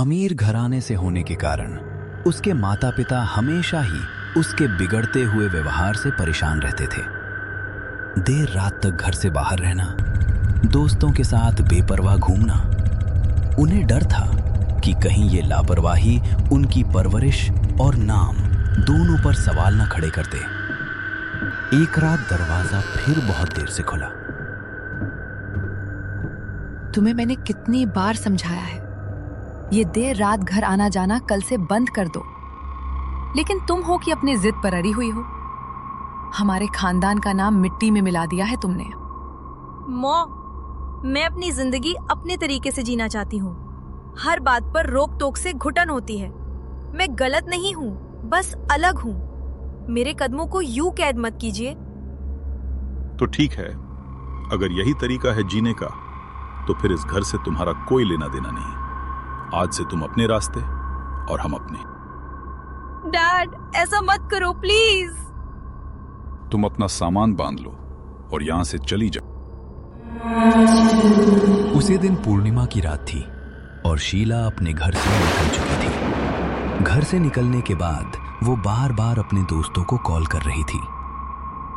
अमीर घराने से होने के कारण उसके माता पिता हमेशा ही उसके बिगड़ते हुए व्यवहार से परेशान रहते थे। देर रात तक घर से बाहर रहना, दोस्तों के साथ बेपरवाह घूमना। उन्हें डर था कि कहीं ये लापरवाही उनकी परवरिश और नाम दोनों पर सवाल न खड़े कर दे। एक रात दरवाजा फिर बहुत देर से खुला। तुम्हें मैंने कितनी बार समझाया है, ये देर रात घर आना जाना कल से बंद कर दो, लेकिन तुम हो कि अपनी जिद पर अड़ी हुई हो। हमारे खानदान का नाम मिट्टी में मिला दिया है तुमने। मौ, मैं अपनी जिंदगी अपने तरीके से जीना चाहती हूँ। हर बात पर रोक टोक से घुटन होती है। मैं गलत नहीं हूँ, बस अलग हूँ। मेरे कदमों को यूं कैद मत कीजिए। तो ठीक है, अगर यही तरीका है जीने का, तो फिर इस घर से तुम्हारा कोई लेना देना नहीं। आज से तुम अपने रास्ते और हम अपने। डैड, ऐसा मत करो प्लीज। तुम अपना सामान बांध लो और यहां से चली जाओ। उसी दिन पूर्णिमा की रात थी और शीला अपने घर से निकल चुकी थी। घर से निकलने के बाद वो बार बार अपने दोस्तों को कॉल कर रही थी।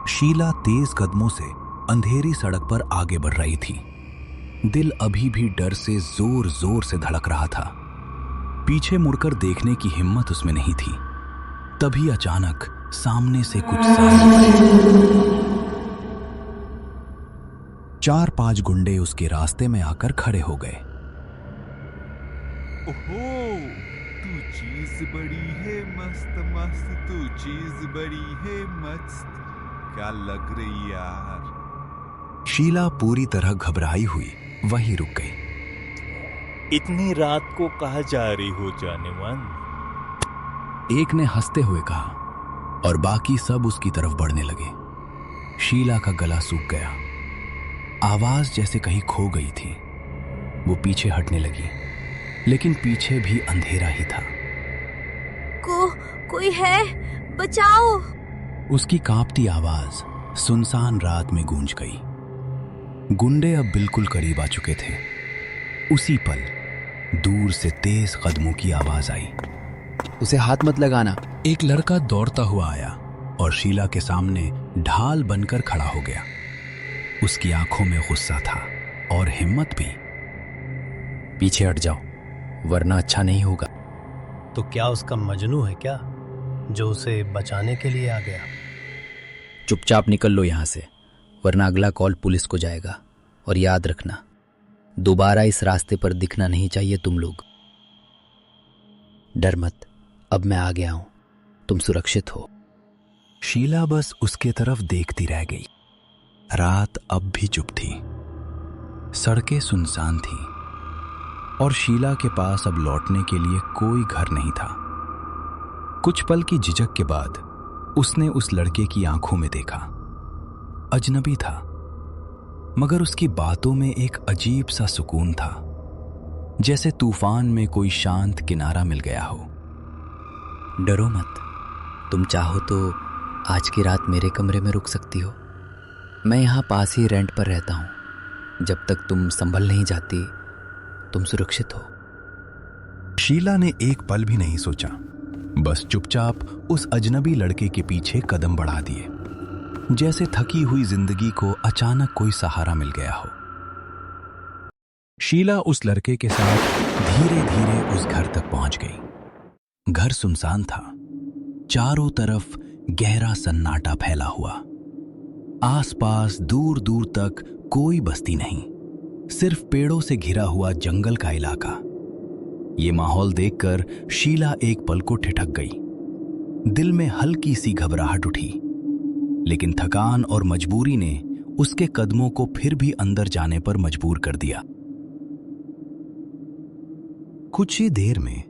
शीला तेज कदमों से अंधेरी सड़क पर आगे बढ़ रही थी। दिल अभी भी डर से जोर जोर से धड़क रहा था। पीछे मुड़कर देखने की हिम्मत उसमें नहीं थी। तभी अचानक सामने से कुछ सामने 4-5 गुंडे उसके रास्ते में आकर खड़े हो गए। ओहो, तू चीज बड़ी है मस्त मस्त, तू चीज बड़ी है मस्त, क्या लग रही यार। शीला पूरी तरह घबराई हुई वहीं रुक गई। इतनी रात को कहाँ जा रही हो जाने मन? एक ने हंसते हुए कहा और बाकी सब उसकी तरफ बढ़ने लगे। शीला का गला सूख गया, आवाज जैसे कहीं खो गई थी। वो पीछे हटने लगी, लेकिन पीछे भी अंधेरा ही था। कोई है, बचाओ। उसकी कांपती आवाज सुनसान रात में गूंज गई। गुंडे अब बिल्कुल करीब आ चुके थे। उसी पल दूर से तेज कदमों की आवाज आई। उसे हाथ मत लगाना। एक लड़का दौड़ता हुआ आया और शीला के सामने ढाल बनकर खड़ा हो गया। उसकी आंखों में गुस्सा था और हिम्मत भी। पीछे हट जाओ, वरना अच्छा नहीं होगा। तो क्या उसका मजनू है क्या, जो उसे बचाने के लिए आ गया? चुपचाप निकल लो यहां से, वरना अगला कॉल पुलिस को जाएगा। और याद रखना, दोबारा इस रास्ते पर दिखना नहीं चाहिए तुम लोग। डर मत, अब मैं आ गया हूं, तुम सुरक्षित हो। शीला बस उसके तरफ देखती रह गई। रात अब भी चुप थी, सड़कें सुनसान थीं और शीला के पास अब लौटने के लिए कोई घर नहीं था। कुछ पल की झिझक के बाद उसने उस लड़के की आंखों में देखा। अजनबी था, मगर उसकी बातों में एक अजीब सा सुकून था, जैसे तूफान में कोई शांत किनारा मिल गया हो। डरो मत, तुम चाहो तो आज की रात मेरे कमरे में रुक सकती हो। मैं यहाँ पास ही रेंट पर रहता हूँ। जब तक तुम संभल नहीं जाती, तुम सुरक्षित हो। शीला ने एक पल भी नहीं सोचा, बस चुपचाप उस अजनबी लड़के के पीछे कदम बढ़ा दिए, जैसे थकी हुई जिंदगी को अचानक कोई सहारा मिल गया हो। शीला उस लड़के के साथ धीरे धीरे उस घर तक पहुंच गई। घर सुनसान था, चारों तरफ गहरा सन्नाटा फैला हुआ। आसपास दूर दूर तक कोई बस्ती नहीं, सिर्फ पेड़ों से घिरा हुआ जंगल का इलाका। ये माहौल देखकर शीला एक पल को ठिठक गई। दिल में हल्की सी घबराहट उठी, लेकिन थकान और मजबूरी ने उसके कदमों को फिर भी अंदर जाने पर मजबूर कर दिया। कुछ ही देर में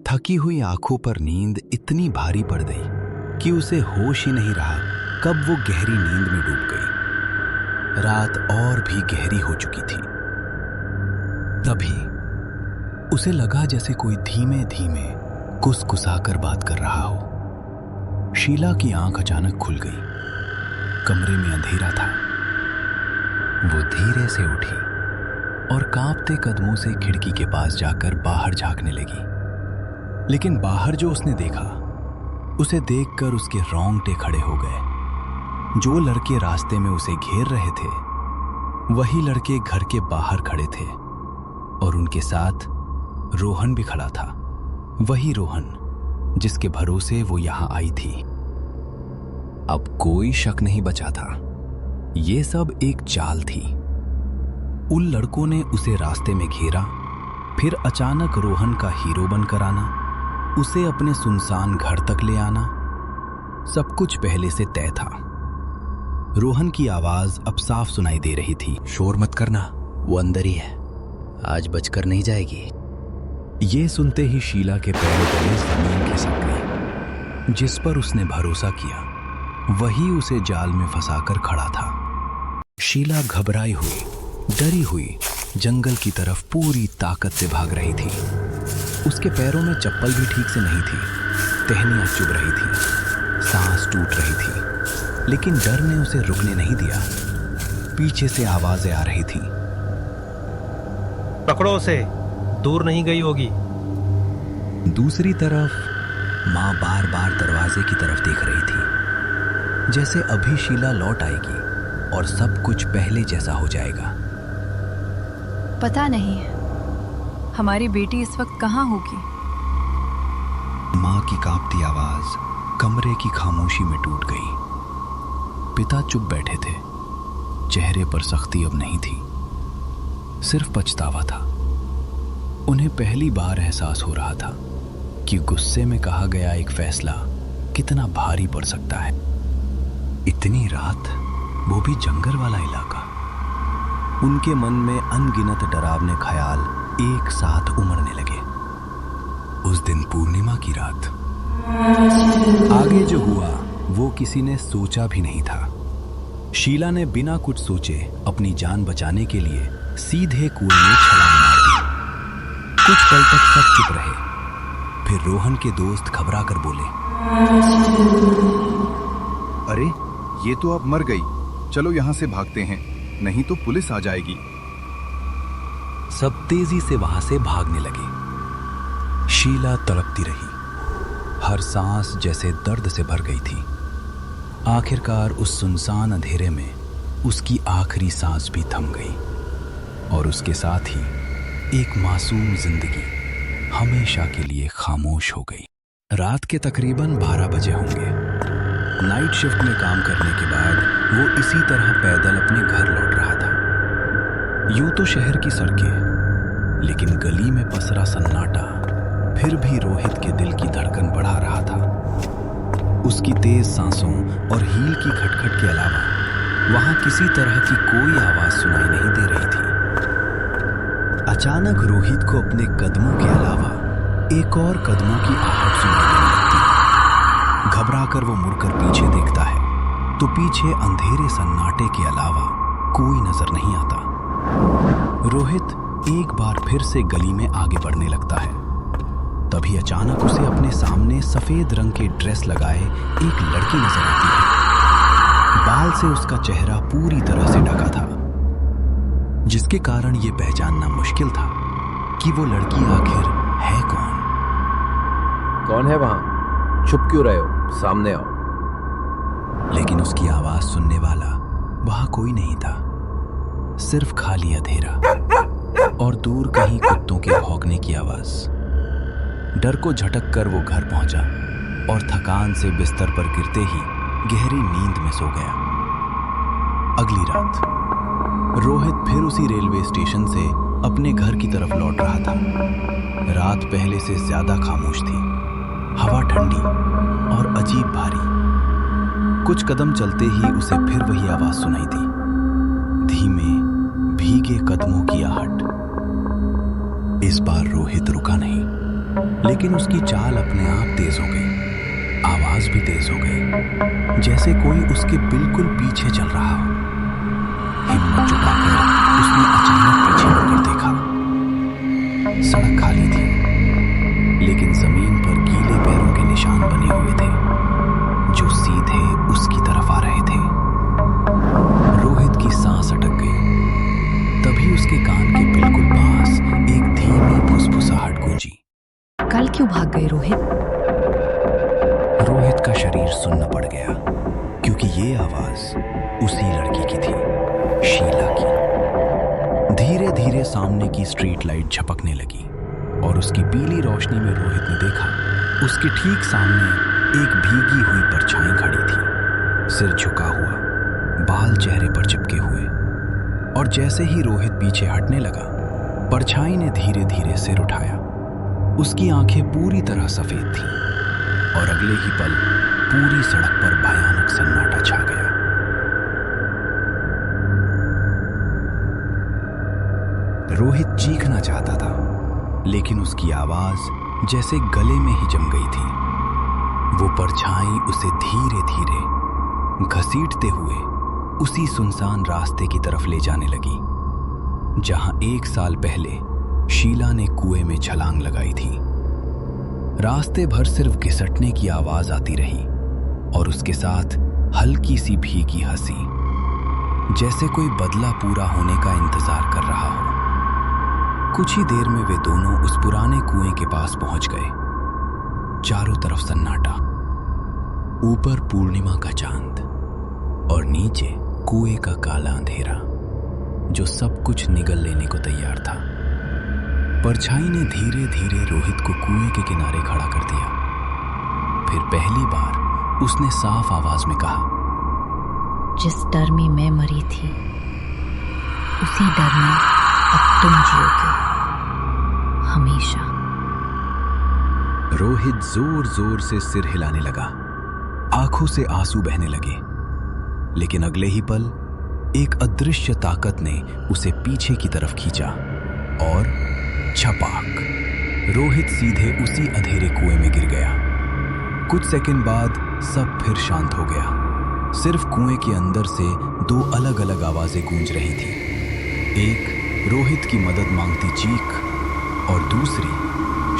थकी हुई आंखों पर नींद इतनी भारी पड़ गई कि उसे होश ही नहीं रहा कब वो गहरी नींद में डूब गई। रात और भी गहरी हो चुकी थी। तभी उसे लगा जैसे कोई धीमे धीमे कुसकुसाकर बात कर रहा हो। शीला की आंख अचानक खुल गई। कमरे में अंधेरा था। वो धीरे से उठी और कांपते कदमों से खिड़की के पास जाकर बाहर झांकने लगी। लेकिन बाहर जो उसने देखा, उसे देखकर उसके रोंगटे खड़े हो गए। जो लड़के रास्ते में उसे घेर रहे थे, वही लड़के घर के बाहर खड़े थे और उनके साथ रोहन भी खड़ा था। वही रोहन जिसके भरोसे वो यहां आई थी। अब कोई शक नहीं बचा था, ये सब एक चाल थी। उन लड़कों ने उसे रास्ते में घेरा, फिर अचानक रोहन का हीरो बनकर आना, उसे अपने सुनसान घर तक ले आना, सब कुछ पहले से तय था। रोहन की आवाज अब साफ सुनाई दे रही थी। शोर मत करना, वो अंदर ही है, आज बचकर नहीं जाएगी। ये सुनते ही शीला के पैरों तले जमीन खिसक गई। जिस पर उसने भरोसा किया, वही उसे जाल में फंसाकर खड़ा था। शीला घबराई हुई, डरी हुई जंगल की तरफ पूरी ताकत से भाग रही थी। उसके पैरों में चप्पल भी ठीक से नहीं थी, टहनियां चुभ रही थी, सांस टूट रही थी, लेकिन डर ने उसे रुकने नहीं दिया। पीछे से आवाजें आ रही थी। पकड़ो उसे, दूर नहीं गई होगी। दूसरी तरफ माँ बार बार दरवाजे की तरफ देख रही थी, जैसे अभी शीला लौट आएगी और सब कुछ पहले जैसा हो जाएगा। पता नहीं हमारी बेटी इस वक्त कहाँ होगी। माँ की कांपती आवाज कमरे की खामोशी में टूट गई। पिता चुप बैठे थे, चेहरे पर सख्ती अब नहीं थी, सिर्फ पछतावा था। उन्हें पहली बार एहसास हो रहा था कि गुस्से में कहा गया एक फैसला कितना भारी पड़ सकता है। इतनी रात, वो भी जंगल वाला इलाका। उनके मन में अनगिनत डरावने ख्याल एक साथ उमड़ने लगे। उस दिन पूर्णिमा की रात। आगे जो हुआ वो किसी ने सोचा भी नहीं था। शीला ने बिना कुछ सोचे अपनी जान बचाने के लिए सीधे कुएं में छलांग मार दी। कुछ पल तक सब चुप रहे, फिर रोहन के दोस्त घबरा कर बोले, अरे ये तो अब मर गई, चलो यहाँ से भागते हैं, नहीं तो पुलिस आ जाएगी। सब तेजी से वहां से भागने लगे। शीला तड़पती रही, हर सांस जैसे दर्द से भर गई थी। आखिरकार उस सुनसान अंधेरे में उसकी आखिरी सांस भी थम गई और उसके साथ ही एक मासूम जिंदगी हमेशा के लिए खामोश हो गई। रात के तकरीबन 12 बजे होंगे। नाइट शिफ्ट में काम करने के बाद वो इसी तरह पैदल अपने घर लौट रहा था। यूं तो शहर की सड़कें, लेकिन गली में पसरा सन्नाटा फिर भी रोहित के दिल की धड़कन बढ़ा रहा था। उसकी तेज सांसों और हील की खटखट के अलावा वहां किसी तरह की कोई आवाज सुनाई नहीं दे रही थी। अचानक रोहित को अपने कदमों के अलावा एक और कदमों की आहट सुनाई देने लगती है। घबराकर वो मुड़कर पीछे देखता है तो पीछे अंधेरे सन्नाटे के अलावा कोई नजर नहीं आता। रोहित एक बार फिर से गली में आगे बढ़ने लगता है। तभी अचानक उसे अपने सामने सफेद रंग के ड्रेस लगाए एक लड़की नजर आती है। बाल से उसका चेहरा पूरी तरह से ढका था, जिसके कारण यह पहचानना मुश्किल था कि वो लड़की आखिर है कौन। कौन है वहां? छुप क्यों रहे हो? सामने आओ। लेकिन उसकी आवाज सुनने वाला वहां कोई नहीं था, सिर्फ खाली अंधेरा और दूर कहीं कुत्तों के भौंकने की आवाज। डर को झटक कर वो घर पहुंचा और थकान से बिस्तर पर गिरते ही गहरी नींद में सो गया। अगली रात रोहित फिर उसी रेलवे स्टेशन से अपने घर की तरफ लौट रहा था। रात पहले से ज्यादा खामोश थी, हवा ठंडी और अजीब भारी। कुछ कदम चलते ही उसे फिर वही आवाज सुनाई दी, धीमे भीगे कदमों की आहट। इस बार रोहित रुका नहीं, लेकिन उसकी चाल अपने आप तेज हो गई, आवाज भी तेज हो गई, जैसे कोई उसके बिल्कुल पीछे चल रहा हो। हिम्मत जुटाकर उसने अचानक पीछे मुड़कर देखा। सड़क खाली थी, लेकिन जमीन पर गीले पैरों के निशान बने हुए थे जो सीधे उसकी तरफ आ रहे थे। रोहित की सांस अटक गई। तभी उसके कान के क्यों भाग गए रोहित? रोहित का शरीर सुन्न पड़ गया, क्योंकि ये आवाज उसी लड़की की थी, शीला की। धीरे धीरे सामने की स्ट्रीट लाइट झपकने लगी और उसकी पीली रोशनी में रोहित ने देखा उसके ठीक सामने एक भीगी हुई परछाई खड़ी थी, सिर झुका हुआ, बाल चेहरे पर चिपके हुए। और जैसे ही रोहित पीछे हटने लगा, परछाई ने धीरे धीरे सिर उठाया। उसकी आंखें पूरी तरह सफेद थीं और अगले ही पल पूरी सड़क पर भयानक सन्नाटा छा गया। रोहित चीखना चाहता था, लेकिन उसकी आवाज जैसे गले में ही जम गई थी। वो परछाई उसे धीरे धीरे घसीटते हुए उसी सुनसान रास्ते की तरफ ले जाने लगी, जहां 1 साल पहले शीला ने कुएं में छलांग लगाई थी। रास्ते भर सिर्फ घिसटने की आवाज आती रही और उसके साथ हल्की सी भीगी हंसी, जैसे कोई बदला पूरा होने का इंतजार कर रहा हो। कुछ ही देर में वे दोनों उस पुराने कुएं के पास पहुंच गए। चारों तरफ सन्नाटा, ऊपर पूर्णिमा का चांद और नीचे कुएं का काला अंधेरा जो सब कुछ निगल लेने को तैयार था। परछाई ने धीरे धीरे रोहित को कुएं के किनारे खड़ा कर दिया। फिर पहली बार उसने साफ आवाज में कहा, जिस डर में मैं मरी थी, उसी डर में अब तुम जियोगे हमेशा। रोहित जोर जोर से सिर हिलाने लगा, आंखों से आंसू बहने लगे। लेकिन अगले ही पल एक अदृश्य ताकत ने उसे पीछे की तरफ खींचा और छपाक, रोहित सीधे उसी अंधेरे कुएं में गिर गया। कुछ सेकंड बाद सब फिर शांत हो गया। सिर्फ कुएं के अंदर से 2 अलग अलग आवाजें गूंज रही थी। एक रोहित की मदद मांगती चीख और दूसरी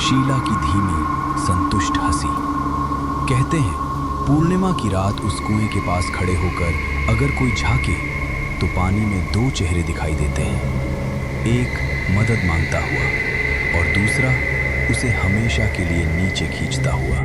शीला की धीमी संतुष्ट हंसी। कहते हैं पूर्णिमा की रात उस कुएं के पास खड़े होकर अगर कोई झांके तो पानी में 2 चेहरे दिखाई देते हैं, एक मदद मांगता हुआ और दूसरा उसे हमेशा के लिए नीचे खींचता हुआ।